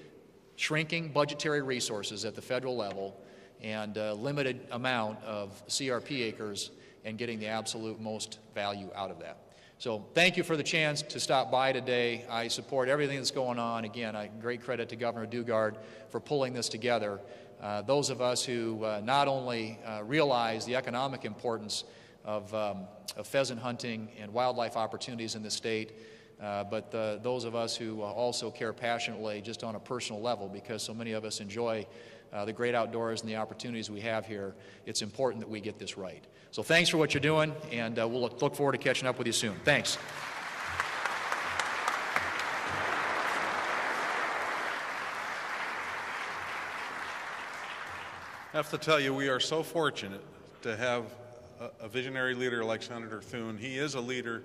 shrinking budgetary resources at the federal level and a limited amount of CRP acres and getting the absolute most value out of that. So thank you for the chance to stop by today. I support everything that's going on. Again, great credit to Governor Dugard for pulling this together. Those of us who not only realize the economic importance of pheasant hunting and wildlife opportunities in the state, but those of us who also care passionately just on a personal level, because so many of us enjoy the great outdoors and the opportunities we have here, it's important that we get this right. So thanks for what you're doing, and we'll look forward to catching up with you soon. Thanks. I have to tell you, we are so fortunate to have a visionary leader like Senator Thune. He is a leader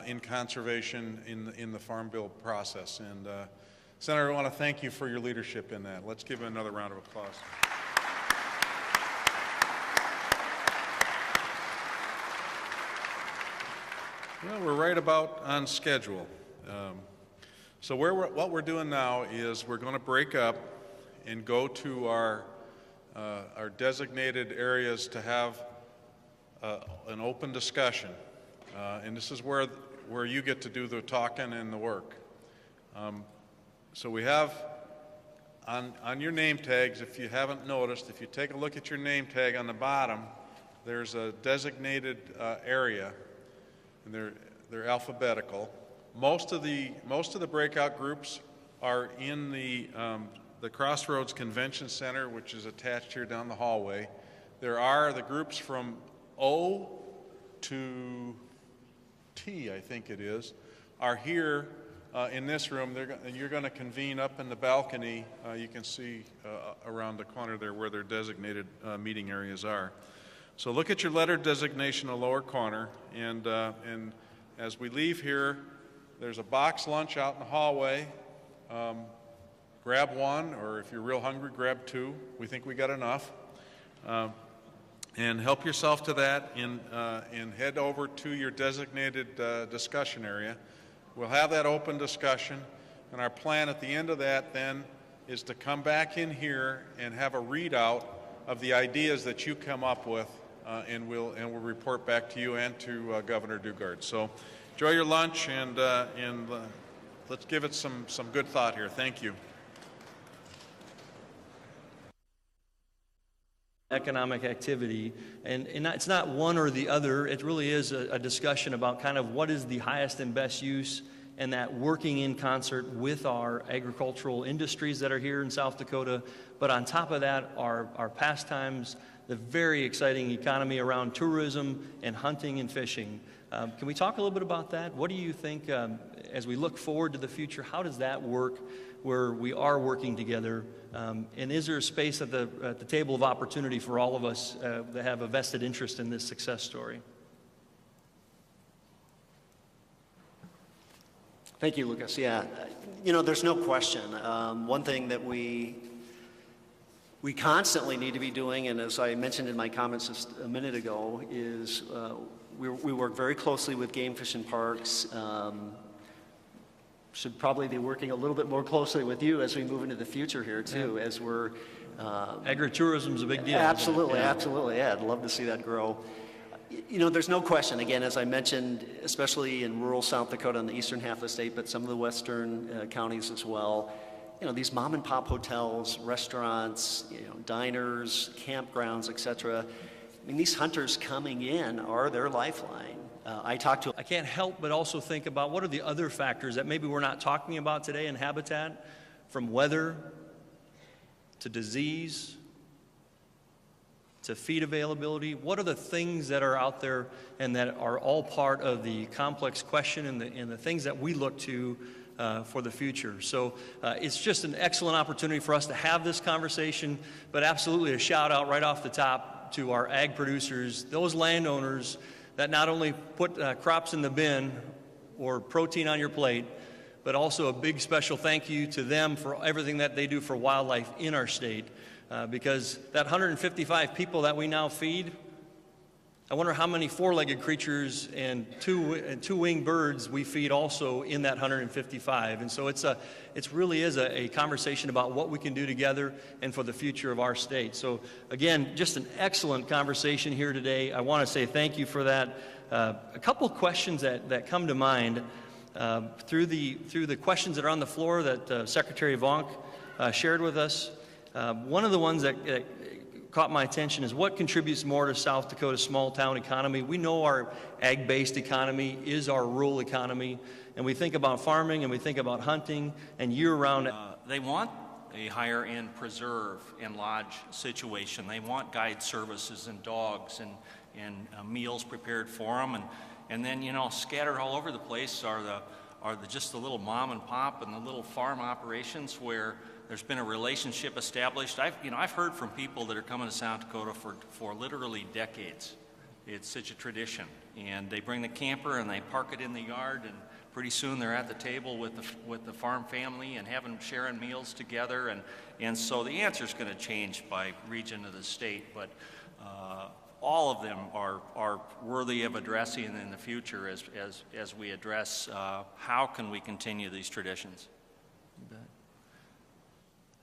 in conservation in the Farm Bill process. And Senator, I want to thank you for your leadership in that. Let's give him another round of applause. Well, we're right about on schedule. So what we're doing now is we're going to break up and go to our designated areas to have an open discussion. And this is where you get to do the talking and the work. So we have on your name tags, if you haven't noticed, if you take a look at your name tag on the bottom, there's a designated area, and they're alphabetical. Most of the breakout groups are in the Crossroads Convention Center, which is attached here down the hallway. There are the groups from O to T, I think it is, are here in this room. You're going to convene up in the balcony. You can see around the corner there where their designated meeting areas are. So look at your letter designation in the lower corner, and as we leave here, there's a box lunch out in the hallway. Grab one, or if you're real hungry, grab two. We think we got enough. And help yourself to that and head over to your designated discussion area. We'll have that open discussion, and our plan at the end of that then is to come back in here and have a readout of the ideas that you come up with, and we'll report back to you and to Governor Dugard. So enjoy your lunch, and let's give it some good thought here. Thank you. Economic activity, and it's not one or the other. It really is a discussion about kind of what is the highest and best use, and that working in concert with our agricultural industries that are here in South Dakota. But on top of that, our pastimes, the very exciting economy around tourism and hunting and fishing. Can we talk a little bit about that? What do you think, as we look forward to the future, how does that work where we are working together? And is there a space at the table of opportunity for all of us that have a vested interest in this success story? Thank you, Lucas. Yeah, you know, there's no question. One thing that we constantly need to be doing, and as I mentioned in my comments just a minute ago, is we work very closely with game fish and parks. Should probably be working a little bit more closely with you as we move into the future here too, as we're agritourism is a big deal. Absolutely, absolutely. Yeah, I'd love to see that grow. You know, there's no question, again, as I mentioned, especially in rural South Dakota and the eastern half of the state, but some of the western counties as well, you know, these mom and pop hotels, restaurants, you know, diners, campgrounds, etc. I mean, these hunters coming in are their lifeline. I can't help but also think about what are the other factors that maybe we're not talking about today in habitat, from weather to disease to feed availability. What are the things that are out there and that are all part of the complex question and the things that we look to for the future? So it's just an excellent opportunity for us to have this conversation, but absolutely a shout out right off the top to our ag producers, those landowners that not only put crops in the bin or protein on your plate, but also a big special thank you to them for everything that they do for wildlife in our state. Because that 155 people that we now feed, I wonder how many four-legged creatures and two-winged birds we feed also in that 155. And so it really is a conversation about what we can do together and for the future of our state. So again, just an excellent conversation here today. I want to say thank you for that. A couple questions that come to mind through the questions that are on the floor that Secretary Vonk shared with us. One of the ones that caught my attention is what contributes more to South Dakota's small town economy. We know our ag-based economy is our rural economy, and we think about farming and we think about hunting and year-round. They want a higher end preserve and lodge situation. They want guide services and dogs and meals prepared for them, and then, you know, scattered all over the place are just the little mom and pop and the little farm operations where there's been a relationship established. I've heard from people that are coming to South Dakota for literally decades. It's such a tradition, and they bring the camper and they park it in the yard, and pretty soon they're at the table with the farm family and sharing meals together, and so the answer is going to change by region of the state, but all of them are worthy of addressing in the future as we address how can we continue these traditions.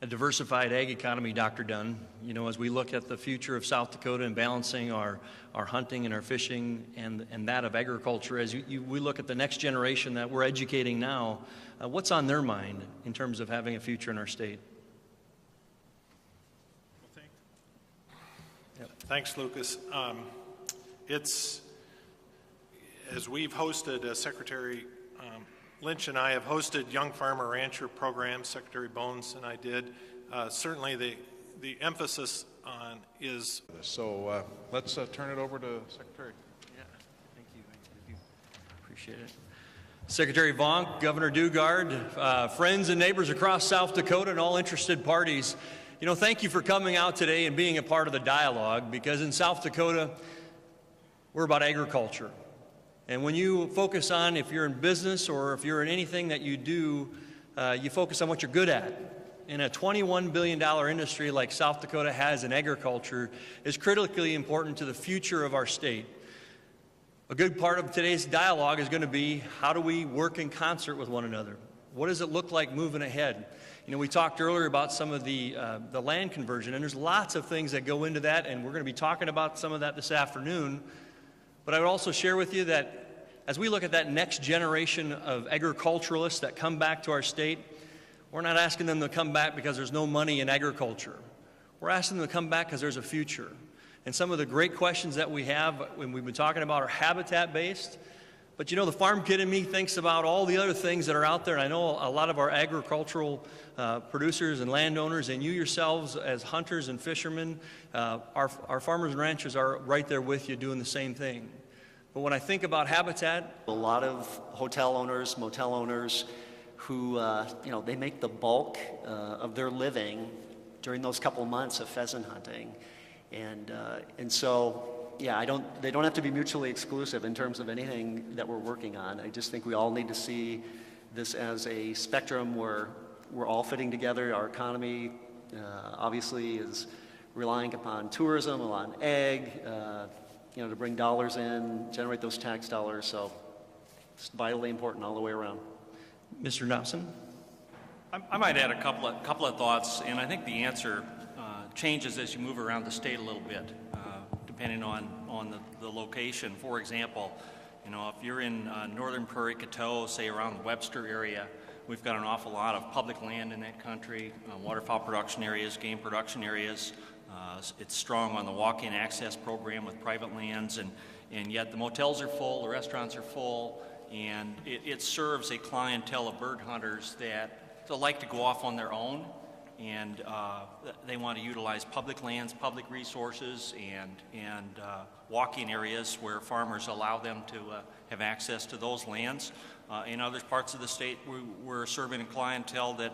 A diversified ag economy, Dr. Dunn. You know, as we look at the future of South Dakota and balancing our hunting and our fishing and that of agriculture, as we look at the next generation that we're educating now, what's on their mind in terms of having a future in our state? Thanks, Lucas. It's, as we've hosted, Secretary Lentsch and I have hosted young farmer rancher programs, Secretary Bones and I did. Certainly the emphasis on is. So let's turn it over to Secretary. Yeah, thank you. Appreciate it. Secretary Vonk, Governor Dugard, friends and neighbors across South Dakota, and all interested parties, thank you for coming out today and being a part of the dialogue, because in South Dakota, we're about agriculture. And when you focus on, if you're in business or if you're in anything that you do, you focus on what you're good at. And a $21 billion industry like South Dakota has in agriculture is critically important to the future of our state. A good part of today's dialogue is going to be, how do we work in concert with one another? What does it look like moving ahead? We talked earlier about some of the land conversion, and there's lots of things that go into that, and we're going to be talking about some of that this afternoon. But I would also share with you that as we look at that next generation of agriculturalists that come back to our state, we're not asking them to come back because there's no money in agriculture. We're asking them to come back because there's a future. And some of the great questions that we have when we've been talking about are habitat-based. But the farm kid in me thinks about all the other things that are out there. And I know a lot of our agricultural producers and landowners, and you yourselves as hunters and fishermen, our farmers and ranchers are right there with you doing the same thing. But when I think about habitat, A lot of hotel owners, motel owners who, they make the bulk of their living during those couple months of pheasant hunting. And so, yeah, they don't have to be mutually exclusive in terms of anything that we're working on. I just think we all need to see this as a spectrum where we're all fitting together. Our economy obviously is relying upon tourism, on ag, to bring dollars in, generate those tax dollars. So it's vitally important all the way around. Mr. Knopson? I might add a couple of thoughts, and I think the answer changes as you move around the state a little bit, depending on the location. For example, if you're in northern Prairie Coteau, say around the Webster area, we've got an awful lot of public land in that country, waterfowl production areas, game production areas. It's strong on the walk-in access program with private lands, and yet the motels are full, the restaurants are full, and it serves a clientele of bird hunters that like to go off on their own, and they want to utilize public lands, public resources, and walking areas where farmers allow them to have access to those lands. In other parts of the state, we're serving a clientele that